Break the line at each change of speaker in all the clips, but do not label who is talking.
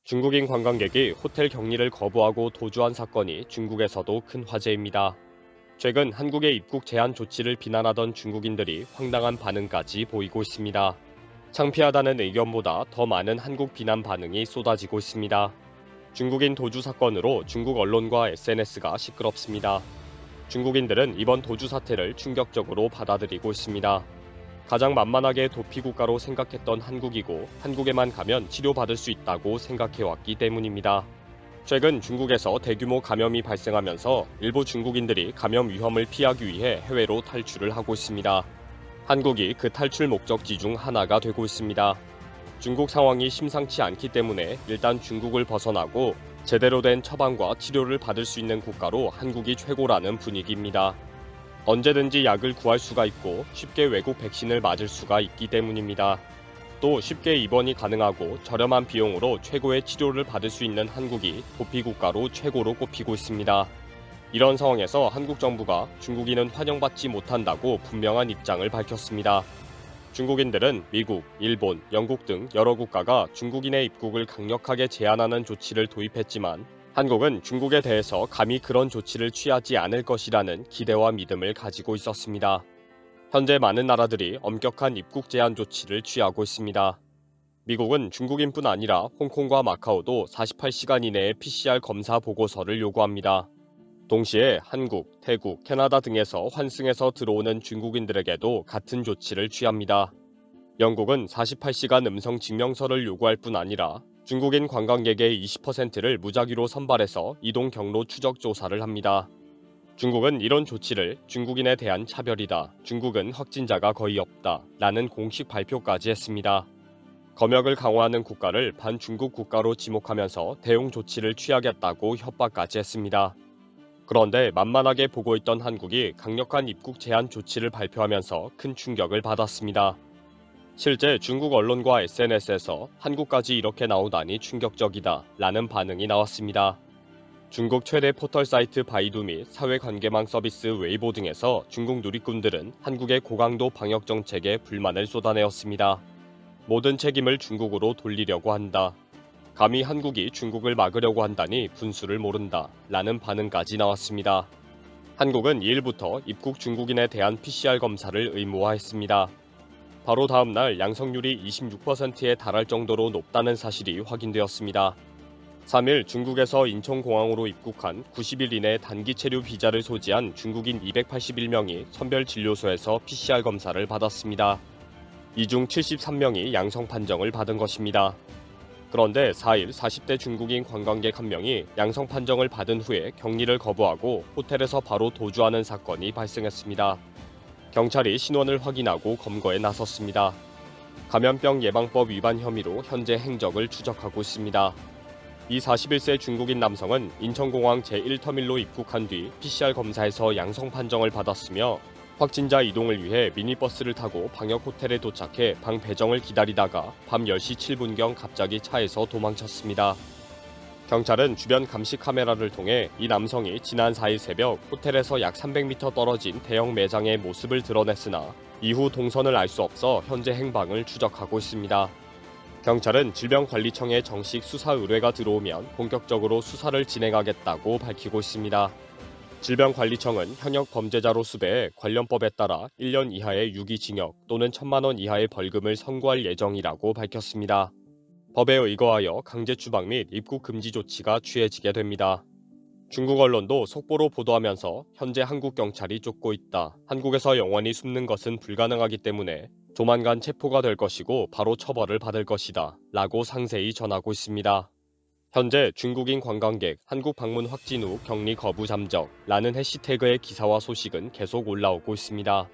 중국인 관광객이 호텔 격리를 거부하고 도주한 사건이 중국에서도 큰 화제입니다. 최근 한국의 입국 제한 조치를 비난하던 중국인들이 황당한 반응까지 보이고 있습니다. 창피하다는 의견보다 더 많은 한국 비난 반응이 쏟아지고 있습니다. 중국인 도주 사건으로 중국 언론과 SNS가 시끄럽습니다. 중국인들은 이번 도주 사태를 충격적으로 받아들이고 있습니다. 가장 만만하게 도피 국가로 생각했던 한국이고 한국에만 가면 치료받을 수 있다고 생각해왔기 때문입니다. 최근 중국에서 대규모 감염이 발생하면서 일부 중국인들이 감염 위험을 피하기 위해 해외로 탈출을 하고 있습니다. 한국이 그 탈출 목적지 중 하나가 되고 있습니다. 중국 상황이 심상치 않기 때문에 일단 중국을 벗어나고 제대로 된 처방과 치료를 받을 수 있는 국가로 한국이 최고라는 분위기입니다. 언제든지 약을 구할 수가 있고 쉽게 외국 백신을 맞을 수가 있기 때문입니다. 또 쉽게 입원이 가능하고 저렴한 비용으로 최고의 치료를 받을 수 있는 한국이 도피 국가로 최고로 꼽히고 있습니다. 이런 상황에서 한국 정부가 중국인은 환영받지 못한다고 분명한 입장을 밝혔습니다. 중국인들은 미국, 일본, 영국 등 여러 국가가 중국인의 입국을 강력하게 제한하는 조치를 도입했지만 한국은 중국에 대해서 감히 그런 조치를 취하지 않을 것이라는 기대와 믿음을 가지고 있었습니다. 현재 많은 나라들이 엄격한 입국 제한 조치를 취하고 있습니다. 미국은 중국인뿐 아니라 홍콩과 마카오도 48시간 이내에 PCR 검사 보고서를 요구합니다. 동시에 한국, 태국, 캐나다 등에서 환승해서 들어오는 중국인들에게도 같은 조치를 취합니다. 영국은 48시간 음성 증명서를 요구할 뿐 아니라 중국인 관광객의 20%를 무작위로 선발해서 이동 경로 추적 조사를 합니다. 중국은 이런 조치를 중국인에 대한 차별이다, 중국은 확진자가 거의 없다 라는 공식 발표까지 했습니다. 검역을 강화하는 국가를 반중국 국가로 지목하면서 대응 조치를 취하겠다고 협박까지 했습니다. 그런데 만만하게 보고 있던 한국이 강력한 입국 제한 조치를 발표하면서 큰 충격을 받았습니다. 실제 중국 언론과 SNS에서 한국까지 이렇게 나오다니 충격적이다 라는 반응이 나왔습니다. 중국 최대 포털 사이트 바이두 및 사회관계망 서비스 웨이보 등에서 중국 누리꾼들은 한국의 고강도 방역 정책에 불만을 쏟아내었습니다. 모든 책임을 중국으로 돌리려고 한다. 감히 한국이 중국을 막으려고 한다니 분수를 모른다 라는 반응까지 나왔습니다. 한국은 2일부터 입국 중국인에 대한 PCR 검사를 의무화했습니다. 바로 다음 날 양성률이 26%에 달할 정도로 높다는 사실이 확인되었습니다. 3일 중국에서 인천공항으로 입국한 90일 이내 단기 체류 비자를 소지한 중국인 281명이 선별진료소에서 PCR 검사를 받았습니다. 이 중 73명이 양성 판정을 받은 것입니다. 그런데 4일 40대 중국인 관광객 한 명이 양성 판정을 받은 후에 격리를 거부하고 호텔에서 바로 도주하는 사건이 발생했습니다. 경찰이 신원을 확인하고 검거에 나섰습니다. 감염병 예방법 위반 혐의로 현재 행적을 추적하고 있습니다. 이 41세 중국인 남성은 인천공항 제1터밀로 입국한 뒤 PCR 검사에서 양성 판정을 받았으며 확진자 이동을 위해 미니버스를 타고 방역 호텔에 도착해 방 배정을 기다리다가 밤 10시 7분경 갑자기 차에서 도망쳤습니다. 경찰은 주변 감시 카메라를 통해 이 남성이 지난 4일 새벽 호텔에서 약 300m 떨어진 대형 매장의 모습을 드러냈으나 이후 동선을 알 수 없어 현재 행방을 추적하고 있습니다. 경찰은 질병관리청에 정식 수사 의뢰가 들어오면 본격적으로 수사를 진행하겠다고 밝히고 있습니다. 질병관리청은 현역 범죄자로 수배해 관련법에 따라 1년 이하의 유기징역 또는 1,000만 원 이하의 벌금을 선고할 예정이라고 밝혔습니다. 법에 의거하여 강제 추방 및 입국 금지 조치가 취해지게 됩니다. 중국 언론도 속보로 보도하면서 현재 한국 경찰이 쫓고 있다. 한국에서 영원히 숨는 것은 불가능하기 때문에 조만간 체포가 될 것이고 바로 처벌을 받을 것이다 라고 상세히 전하고 있습니다. 현재 중국인 관광객 한국 방문 확진 후 격리 거부 잠적 라는 해시태그의 기사와 소식은 계속 올라오고 있습니다.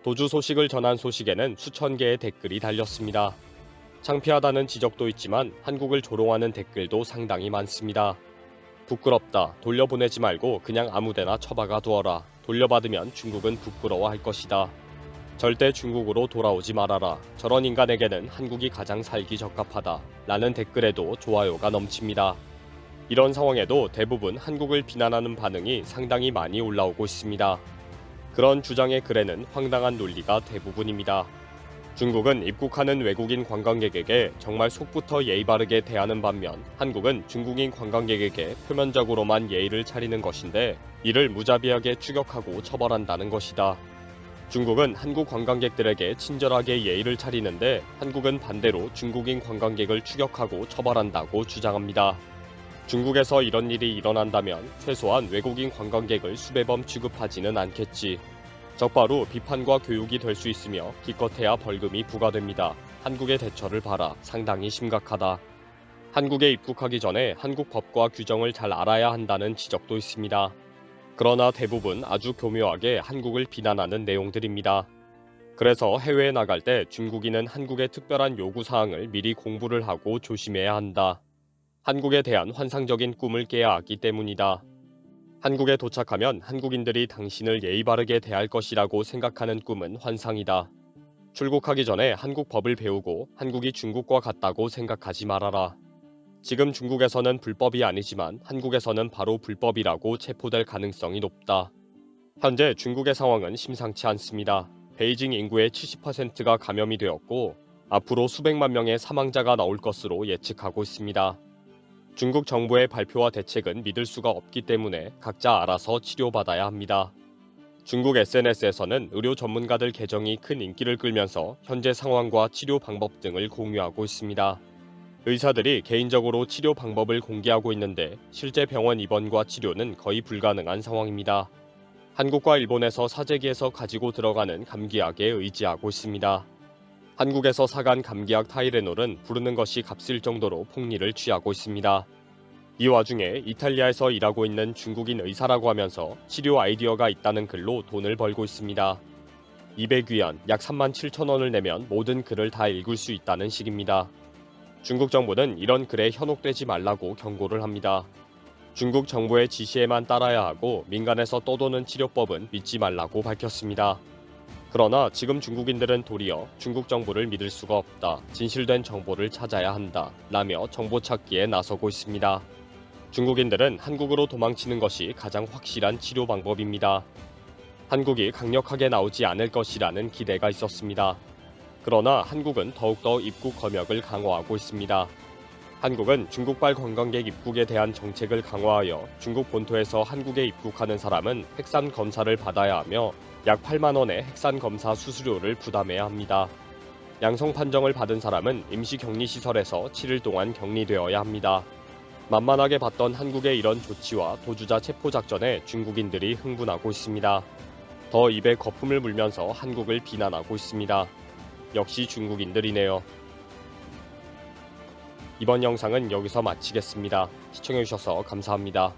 도주 소식을 전한 소식에는 수천 개의 댓글이 달렸습니다. 창피하다는 지적도 있지만 한국을 조롱하는 댓글도 상당히 많습니다. 부끄럽다. 돌려보내지 말고 그냥 아무데나 처박아 두어라. 돌려받으면 중국은 부끄러워할 것이다. 절대 중국으로 돌아오지 말아라. 저런 인간에게는 한국이 가장 살기 적합하다. 라는 댓글에도 좋아요가 넘칩니다. 이런 상황에도 대부분 한국을 비난하는 반응이 상당히 많이 올라오고 있습니다. 그런 주장의 글에는 황당한 논리가 대부분입니다. 중국은 입국하는 외국인 관광객에게 정말 속부터 예의 바르게 대하는 반면 한국은 중국인 관광객에게 표면적으로만 예의를 차리는 것인데 이를 무자비하게 추격하고 처벌한다는 것이다. 중국은 한국 관광객들에게 친절하게 예의를 차리는데 한국은 반대로 중국인 관광객을 추격하고 처벌한다고 주장합니다. 중국에서 이런 일이 일어난다면 최소한 외국인 관광객을 수배범 취급하지는 않겠지. 적바로 비판과 교육이 될 수 있으며 기껏해야 벌금이 부과됩니다. 한국의 대처를 봐라. 상당히 심각하다. 한국에 입국하기 전에 한국 법과 규정을 잘 알아야 한다는 지적도 있습니다. 그러나 대부분 아주 교묘하게 한국을 비난하는 내용들입니다. 그래서 해외에 나갈 때 중국인은 한국의 특별한 요구사항을 미리 공부를 하고 조심해야 한다. 한국에 대한 환상적인 꿈을 깨야 하기 때문이다. 한국에 도착하면 한국인들이 당신을 예의 바르게 대할 것이라고 생각하는 꿈은 환상이다. 출국하기 전에 한국 법을 배우고 한국이 중국과 같다고 생각하지 말아라. 지금 중국에서는 불법이 아니지만 한국에서는 바로 불법이라고 체포될 가능성이 높다. 현재 중국의 상황은 심상치 않습니다. 베이징 인구의 70%가 감염이 되었고 앞으로 수백만 명의 사망자가 나올 것으로 예측하고 있습니다. 중국 정부의 발표와 대책은 믿을 수가 없기 때문에 각자 알아서 치료받아야 합니다. 중국 SNS에서는 의료 전문가들 계정이 큰 인기를 끌면서 현재 상황과 치료 방법 등을 공유하고 있습니다. 의사들이 개인적으로 치료 방법을 공개하고 있는데 실제 병원 입원과 치료는 거의 불가능한 상황입니다. 한국과 일본에서 사재기에서 가지고 들어가는 감기약에 의지하고 있습니다. 한국에서 사간 감기약 타이레놀은 부르는 것이 값일 정도로 폭리를 취하고 있습니다. 이 와중에 이탈리아에서 일하고 있는 중국인 의사라고 하면서 치료 아이디어가 있다는 글로 돈을 벌고 있습니다. 200위안 약 37,000원을 내면 모든 글을 다 읽을 수 있다는 식입니다. 중국 정부는 이런 글에 현혹되지 말라고 경고를 합니다. 중국 정부의 지시에만 따라야 하고 민간에서 떠도는 치료법은 믿지 말라고 밝혔습니다. 그러나 지금 중국인들은 도리어 중국 정부를 믿을 수가 없다. 진실된 정보를 찾아야 한다. 라며 정보 찾기에 나서고 있습니다. 중국인들은 한국으로 도망치는 것이 가장 확실한 치료 방법입니다. 한국이 강력하게 나오지 않을 것이라는 기대가 있었습니다. 그러나 한국은 더욱더 입국 검역을 강화하고 있습니다. 한국은 중국발 관광객 입국에 대한 정책을 강화하여 중국 본토에서 한국에 입국하는 사람은 핵산 검사를 받아야 하며 약 8만 원의 핵산 검사 수수료를 부담해야 합니다. 양성 판정을 받은 사람은 임시격리시설에서 7일 동안 격리되어야 합니다. 만만하게 봤던 한국의 이런 조치와 도주자 체포 작전에 중국인들이 흥분하고 있습니다. 더 입에 거품을 물면서 한국을 비난하고 있습니다. 역시 중국인들이네요. 이번 영상은 여기서 마치겠습니다. 시청해주셔서 감사합니다.